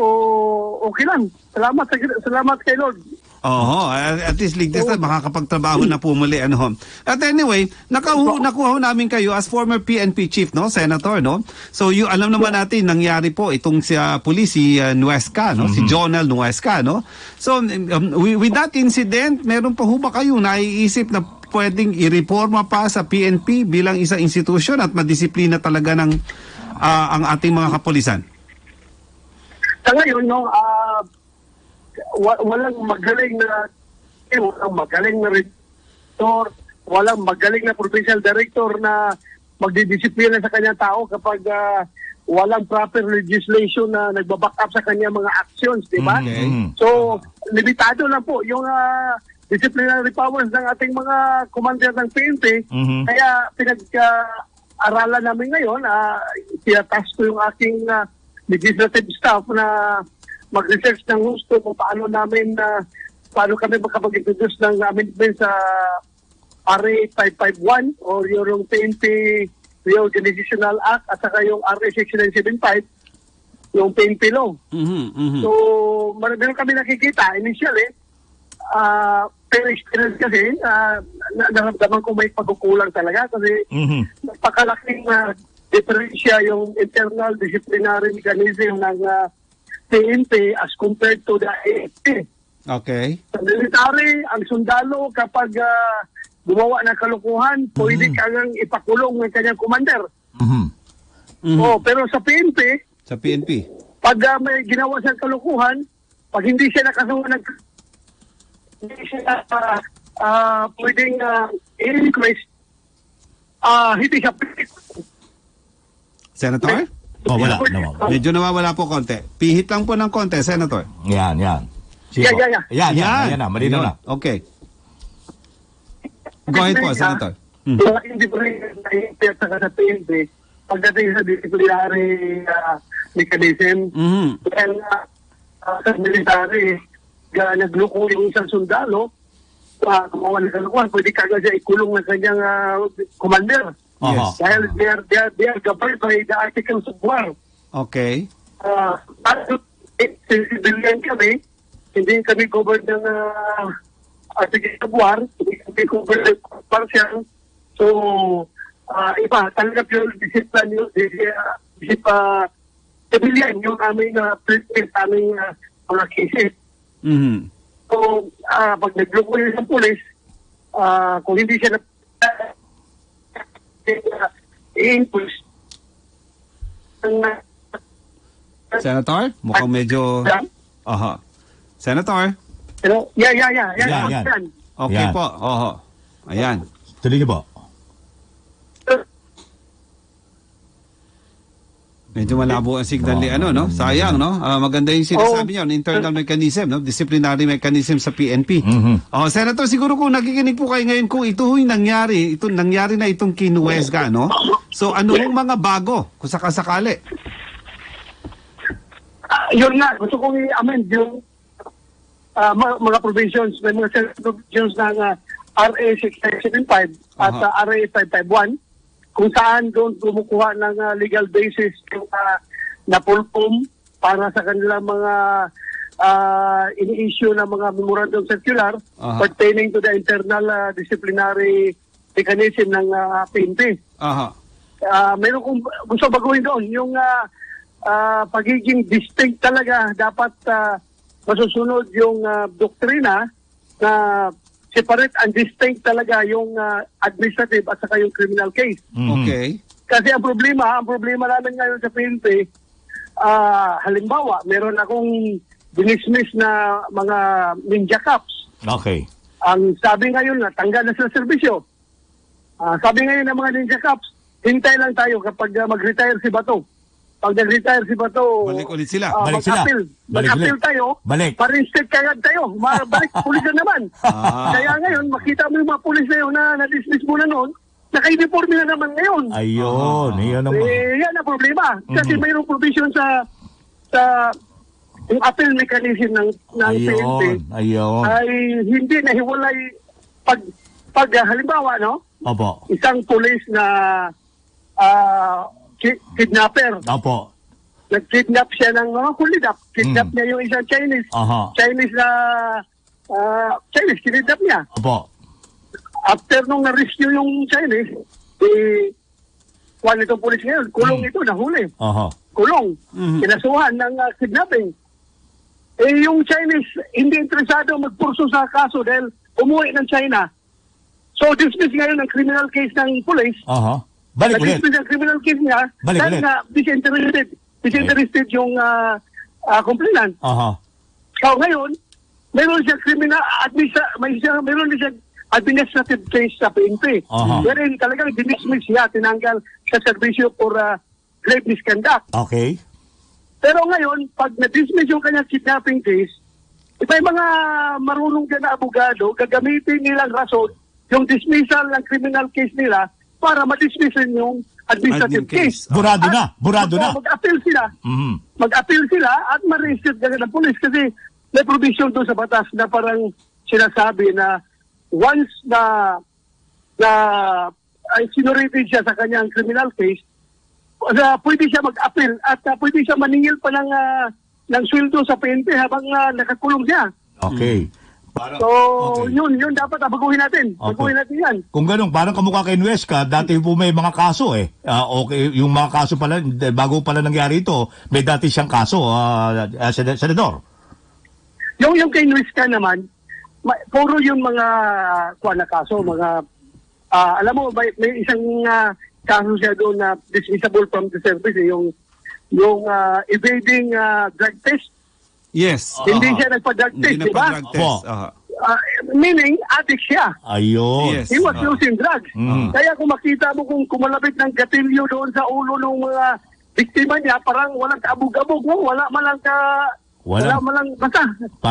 Speaker 2: okay lang. Salamat kay Lord.
Speaker 5: At least ligtas na makakapagtrabaho na po muli At anyway, nakuha namin kayo as former PNP chief, no, Senator, no? So alam naman natin nangyari po itong si pulis si Nuesca, no, si Jonel Nuesca, no? So with that incident, meron pa ho ba kayo naiisip na pwedeng i-reforma pa sa PNP bilang isang institusyon at madisiplina talaga ng ang ating mga kapulisan?
Speaker 2: Sa ngayon, no, walang magaling na rector, walang magaling na provincial director na magdidisiplina sa kanyang tao kapag walang proper legislation na nagbaback up sa kanyang mga actions, di ba? So, limitado lang po yung disciplinary powers ng ating mga commander ng PNP. Kaya pinag-aralan namin ngayon, tinatask ko yung aking legislative staff na mag-research ng gusto kung paano kami makapag-introduce ng amendment sa RA 551 o yung PNP Reorganizational Act at saka yung RA 6975, yung PNP law. So, meron kami nakikita initially, pero experience kasi, naramdaman ko may pagkukulang talaga kasi napakalaking diferensya yung internal disciplinary mechanism ng PNP as compared to the AFP.
Speaker 5: Okay.
Speaker 2: Sa military, ang sundalo kapag gumawa ng kalukuhan, pwede kang ipakulong ng kanyang commander. Pero sa PNP, pag may ginawa siyang kalukuhan, pag hindi siya nakasuha hindi siya pwedeng i-request, hindi siya
Speaker 5: Senator?
Speaker 3: Wala.
Speaker 5: Medyo nawawala po konti. Pihit lang po ng konti, Senator.
Speaker 3: Yan.
Speaker 2: Yeah.
Speaker 3: Yan na. Malinaw na.
Speaker 5: Okay. Go ahead po, Senator.
Speaker 2: Malaking difference na impert sa PNP pagdating sa disciplinary mechanism. Dahil sa military, nagluko yung isang sundalo, gumawa ng kalukuhan, pwede kagad siya ikulong ng kanyang commander.
Speaker 5: Yes.
Speaker 2: Dahil they are governed by the articles of war.
Speaker 5: Okay.
Speaker 2: Civilian kami, hindi kami governed ng Article of War, partial. So, iba, talaga pure civilian yung aming treatment, aming mga cases.
Speaker 5: Mhm.
Speaker 2: So, pag nag-block yun sa pulis, kung hindi siya i-impulse,
Speaker 5: Senator, mukhang medyo... Aha. Senator?
Speaker 2: Hello? Yeah.
Speaker 3: Yan.
Speaker 5: Okay
Speaker 3: Yan.
Speaker 5: po. Oho. Ayan.
Speaker 3: Tuloy niyo po.
Speaker 5: Medyo malabo ang signal ni ano, no? Sayang, no? Maganda yung sinasabi niyo, internal mechanism, no? Disciplinary mechanism sa PNP. Oh, Senator, siguro kung nakikinig po kayo ngayon kung ito yung nangyari na itong kinuwesga, no? So, ano yung mga bago kung sakasakali?
Speaker 2: Yun nga, gusto kong i-amend yung mga provisions, may mga provisions ng RA 6975 at RA 551 kung saan doon kumukuha ng legal basis yung napulpum para sa kanilang mga ini-issue ng mga memorandum circular pertaining to the internal disciplinary mechanism ng PNP. Meron kong gusto baguhin doon yung pagiging distinct talaga dapat masusunod yung doktrina na separate and distinct talaga yung administrative at saka yung criminal case.
Speaker 5: Okay.
Speaker 2: Kasi ang problema namin ngayon sa PNP, halimbawa, meron akong dinismiss na mga ninja cops.
Speaker 3: Okay.
Speaker 2: Ang sabi ngayon na tanggal na sa serbisyo. Sabi ngayon ng mga ninja cops, hintay lang tayo kapag mag-retire si Bato. Pag nag-retire si Bato,
Speaker 5: Balik ulit sila.
Speaker 3: Balik sila.
Speaker 2: Mag-appeal tayo,
Speaker 3: Balik.
Speaker 2: pa-reinstate kagad tayo. Balik, pulis na naman. Kaya ngayon, makita mo yung mga pulis na yun na na-dismiss mo na noon, naka-uniform na naman ngayon.
Speaker 3: Ayun. Yan naman.
Speaker 2: Yan ang problema. Kasi mayroong provision sa yung appeal mechanism ng PNP ay hindi nahiwalay pag halimbawa, no?
Speaker 3: Opo.
Speaker 2: Isang pulis na kidnapper.
Speaker 3: Opo.
Speaker 2: Nag-kidnap siya ng mga kulidap. Kidnap niya yung isang Chinese. Chinese na kinidnap niya.
Speaker 3: Opo.
Speaker 2: After nung na-rescue yung Chinese, kung itong pulis ngayon, kulong ito, nahuli. Kulong. Kinasuhan ng kidnapping. Yung Chinese, hindi interesado magpurso sa kaso dahil umuwi ng China. So, dismiss ngayon ng criminal case ng police.
Speaker 3: Balik ulit.
Speaker 2: Na-dismiss ang criminal case niya dahil nga disinterested yung complainant. So, ngayon, meron siya meron siya administrative case sa PNP. Wherein talagang dinismiss siya, tinanggal sa servisyo for grave misconduct.
Speaker 3: Okay.
Speaker 2: Pero ngayon, pag na-dismiss yung kanyang kidnapping case, may mga marunong dyan na abogado, gagamitin nilang rason yung dismissal ng criminal case nila para ma-dismissin yung administrative case.
Speaker 3: Burado na.
Speaker 2: Mag-appeal sila. Mag-appeal sila at ma-register agad ng police kasi may provision doon sa batas na parang sinasabi na once na ay sinuritin siya sa kanyang criminal case, pwede siya mag-appeal at pwede siya maningil pa ng sweldo sa PNP habang nakakulong siya.
Speaker 3: Okay.
Speaker 2: Yun dapat baguhin natin. Baguhin natin yan.
Speaker 3: Kung ganun, parang kamukha kay Nuesca, dati po may mga kaso okay, yung mga kaso pala, bago pala nangyari ito, may dati siyang kaso, Senador.
Speaker 2: Yung kay Nuesca naman, puro yung mga na kaso, mga, alam mo, may isang kaso siya doon na dismissible from the service, yung evading drug test.
Speaker 5: Yes.
Speaker 2: Hindi siya nagpa-drug test, di ba? Meaning, addict siya.
Speaker 3: Ayun.
Speaker 5: Yes.
Speaker 2: He was using drugs. Kaya kung makita mo kung kumalapit ng gatilyo doon sa ulo ng mga biktima niya, parang walang kaabog-abog mo, wala malang basta.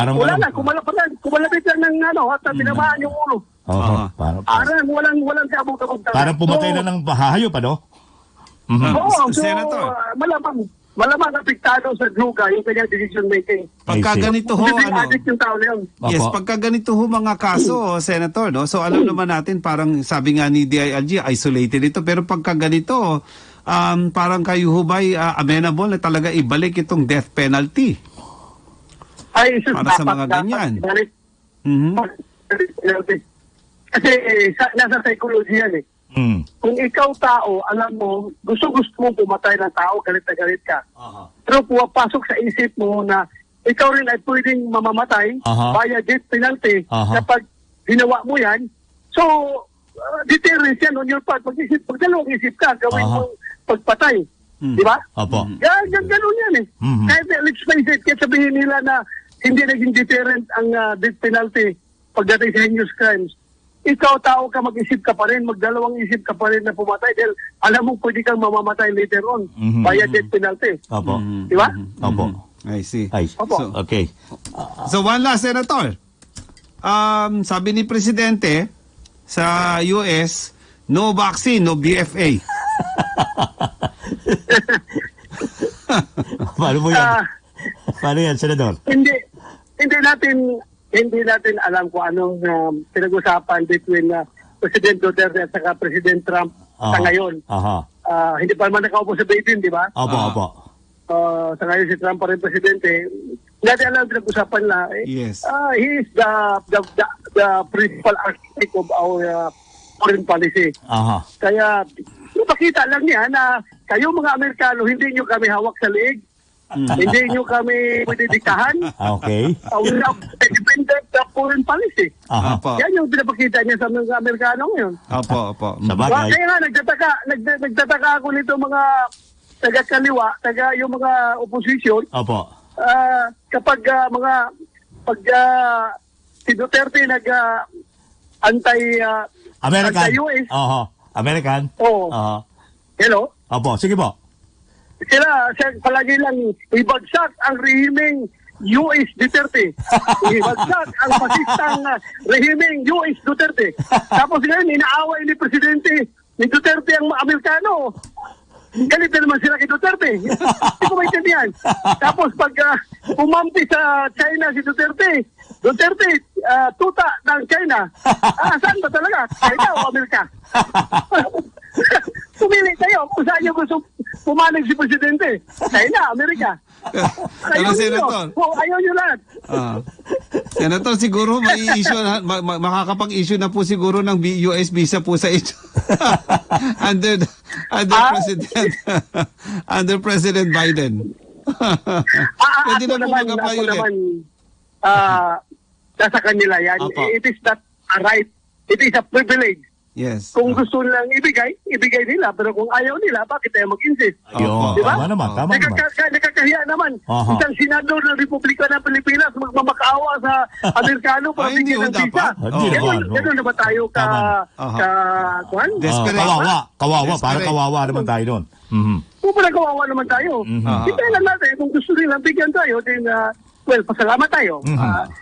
Speaker 2: Wala lang, kumalapit lang ng at tinamaan yung ulo. Parang walang kaabog-abog.
Speaker 3: Parang pumatay na ng hayop, ano?
Speaker 5: Senator.
Speaker 2: Malamang apektado sa druga yung kanyang decision making.
Speaker 5: Pagka ganito ho,
Speaker 2: addict yung tao na yun.
Speaker 5: Yes, pagka ganito ho mga kaso, Senator, no? So alam naman natin, parang sabi nga ni DILG, isolated ito. Pero pagka ganito, parang kayo ho ba'y amenable na talaga ibalik itong death penalty?
Speaker 2: Ay,
Speaker 5: para sa mga ganyan.
Speaker 2: Kasi nasa psychology yan eh. Kung ikaw tao, alam mo, gusto mo pumatay ng tao, galit na galit ka. Pero pumapasok sa isip mo na ikaw rin ay pwedeng mamamatay via death penalty kapag ginawa mo yan. So, deterrence yan on your part. Pagdalawang isip ka, gawin mong pagpatay. Di ba?
Speaker 3: Opo.
Speaker 2: Ganun yan eh. Kahit let's face it, kahit sabihin nila na hindi naging deterrent ang death penalty pagdating sa heinous crimes. Ikaw tao ka, mag-isip ka pa rin, magdalawang isip ka pa rin na pumatay dahil alam mo pwede kang mamamatay later on via death penalty.
Speaker 3: Opo.
Speaker 2: Di ba?
Speaker 3: Opo.
Speaker 5: I see.
Speaker 2: Opo.
Speaker 3: Okay.
Speaker 5: So one last, Senator. Sabi ni Presidente sa US, no vaccine, no BFA.
Speaker 3: Paano mo yan? Paano yan, Senador?
Speaker 2: Hindi natin alam kung anong pinag-usapan between President Duterte at saka President Trump sa ngayon. Hindi pa naman nakaupo sa Beijing, di ba?
Speaker 3: Opo.
Speaker 2: Sa ngayon si Trump pa rin presidente. Hindi natin alam pinag-usapan na.
Speaker 5: Yes.
Speaker 2: He is the principal architect of our foreign policy. Kaya ipakita lang niya na kayo mga Amerikano, hindi nyo kami hawak sa liig. Hindi nyo kami pwede diktahan.
Speaker 3: Okay.
Speaker 2: We have independent foreign policy.
Speaker 5: Opo.
Speaker 2: Yan yung pinapakita niya sa mga Amerikano ngayon.
Speaker 5: Opo.
Speaker 3: Sa bagay.
Speaker 2: Kaya nga, nagtataka ako nito mga taga-kaliwa, yung mga opposition.
Speaker 3: Opo.
Speaker 2: Kapag si Duterte
Speaker 3: American.
Speaker 2: anti-US.
Speaker 3: American.
Speaker 2: Oo. Hello?
Speaker 3: Opo, sige po.
Speaker 2: Sila palagi lang ibagsak ang rehimeng US Duterte. Ibagsak ang pasistang rehimeng US Duterte. Tapos ngayon, inaaway ni Presidente ni Duterte ang mga Amerikano. Galit na naman sila kay Duterte. Hindi ko maintindihan. Tapos pag pumampi sa China si Duterte, tuta ng China. Saan ba talaga? China o Amerika? Pumili kayo kung saan nyo gusto pumanig si Presidente. China, Amerika. Ayaw nyo lahat.
Speaker 5: Senator, siguro may issue makakapag-issue na po siguro ng US visa po sa inyo. under President under President Biden. Pwede na po mag-apply ulit.
Speaker 2: Nasa kanila yan. It is not a right. It is a privilege.
Speaker 5: Yes.
Speaker 2: Kung gusto nilang ibigay nila. Pero kung ayaw nila, bakit tayo mag-insist?
Speaker 3: Ayun.
Speaker 2: Diba?
Speaker 3: Tama naman.
Speaker 2: Nakakahiya naman. Isang senador ng Republika ng Pilipinas magmamakaawa sa Amerikano para bigyan ng visa. Gano'n na ba tayo
Speaker 3: Kawawa. Para kawawa naman tayo doon.
Speaker 2: Kung pala kawawa naman tayo. Kita lang natin. Kung gusto nilang bigyan tayo, then pasalamat tayo.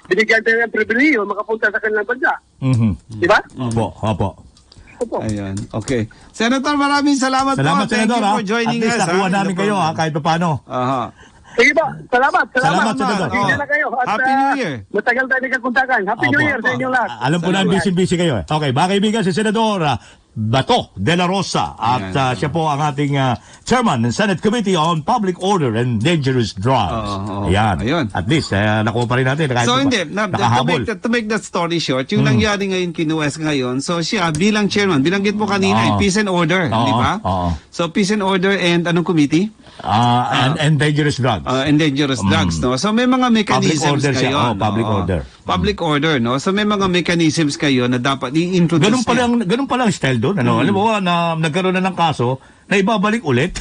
Speaker 2: Binigyan tayo ng pribileyo makapunta sa kanilang bansa. Diba?
Speaker 3: Opo.
Speaker 5: Ayan. Okay. Senator, maraming salamat po.
Speaker 3: Salamat, Senador.
Speaker 5: Thank you for joining us.
Speaker 3: At least nakuha namin kayo kahit pa paano.
Speaker 2: Sige ba? Salamat,
Speaker 3: Senador.
Speaker 2: Sige na kayo. At,
Speaker 5: Happy New Year.
Speaker 2: Matagal tayo nagkakuntakan. Happy New Year sa inyong lahat.
Speaker 3: Alam po na busy kayo. Okay, mga kaibigan, si Senador Bato de la Rosa at siya po ang ating chairman ng Senate Committee on Public Order and Dangerous Drugs. Ayan. At least, nakuha pa rin natin.
Speaker 5: So hindi, to make that story short, yung nangyari ngayon kinuwes ngayon, so siya bilang chairman, binanggit mo kanina, peace and order, di ba? So peace and order and anong committee?
Speaker 3: And dangerous drugs.
Speaker 5: And dangerous drugs, no? So may mga mechanisms kayo.
Speaker 3: Public order.
Speaker 5: Public order, no? So may mga mechanisms kayo na dapat i-introduce.
Speaker 3: Ganun pa lang style doon. Alam mo, nagkaroon na ng kaso, na ibabalik ulit.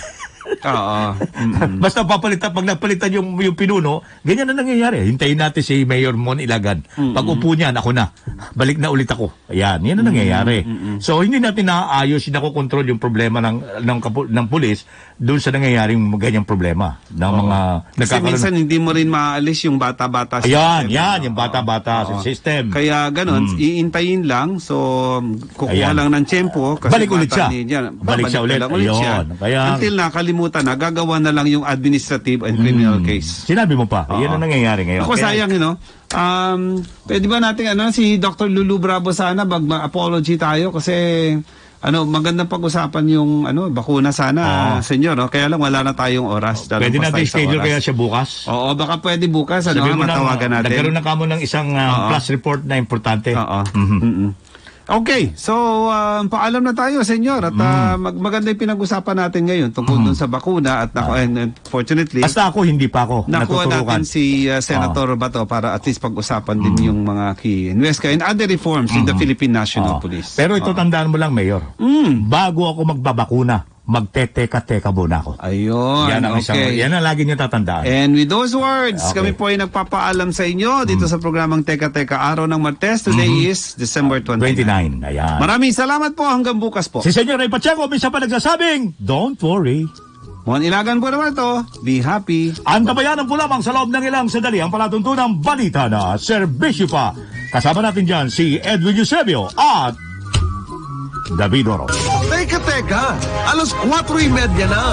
Speaker 3: Basta pag nagpalitan yung pinuno, ganyan na nangyayari. Hintayin natin si Mayor Mon Ilagan. Pag upo niyan, ako na. Balik na ulit ako. Ayan, yan na nangyayari. So, hindi natin naayos, nakokontrol yung problema ng pulis doon sa nangyayaring ganyang problema. Ng mga
Speaker 5: kasi minsan hindi mo rin maalis yung bata-bata sa
Speaker 3: system. Yan, yung bata-bata sa system.
Speaker 5: Kaya ganun, iintayin lang. So, kukuha lang ng tiyempo.
Speaker 3: Balik ulit siya. Balik siya ulit.
Speaker 5: Until nakalimutan na, gagawa na lang yung administrative and criminal case.
Speaker 3: Sinabi mo pa, yan ang nangyayari ngayon.
Speaker 5: Ako sayang, pwede ba natin si Dr. Lulu Bravo sana mag-apology tayo kasi magandang pag-usapan yung bakuna sana, senyor, no? Kaya lang wala na tayong oras.
Speaker 3: Pwede natin schedule kaya siya bukas.
Speaker 5: Oo, baka pwede bukas,
Speaker 3: Sabihin mo
Speaker 5: matawagan natin.
Speaker 3: Nagkaroon na kamo ng isang plus report na importante.
Speaker 5: Oo. Okay, so paalam na tayo, senyor, at maganda yung pinag-usapan natin ngayon tungkol dun sa bakuna at fortunately
Speaker 3: Basta ako, hindi pa ako
Speaker 5: nakuha
Speaker 3: natuturukan.
Speaker 5: natin si Senator Bato para at least pag-usapan din yung mga key Nuesca and other reforms in the Philippine National Police.
Speaker 3: Pero ito tandaan mo lang, Mayor, bago ako magbabakuna, magteteka-teka muna ako.
Speaker 5: Ayun,
Speaker 3: Yan ang yan ang lagi niyo tatandaan.
Speaker 5: And with those words,
Speaker 3: Okay.
Speaker 5: kami po ay nagpapaalam sa inyo dito sa programang Teka Teka, araw ng Martes. Today is December 29.
Speaker 3: 29, ayan.
Speaker 5: Maraming salamat po, hanggang bukas po.
Speaker 3: Si Senyor Ray Pacheco, minsan pa nagsasabing, don't worry.
Speaker 5: Mon Ilagan po naman ito. Be happy.
Speaker 3: Antabayanan po lamang sa loob ng ilang sandali ang palatuntunang balita na serbisyo pa. Kasama natin dyan si Edwin Eusebio at David Oro.
Speaker 4: Teka, alas 4:30 na.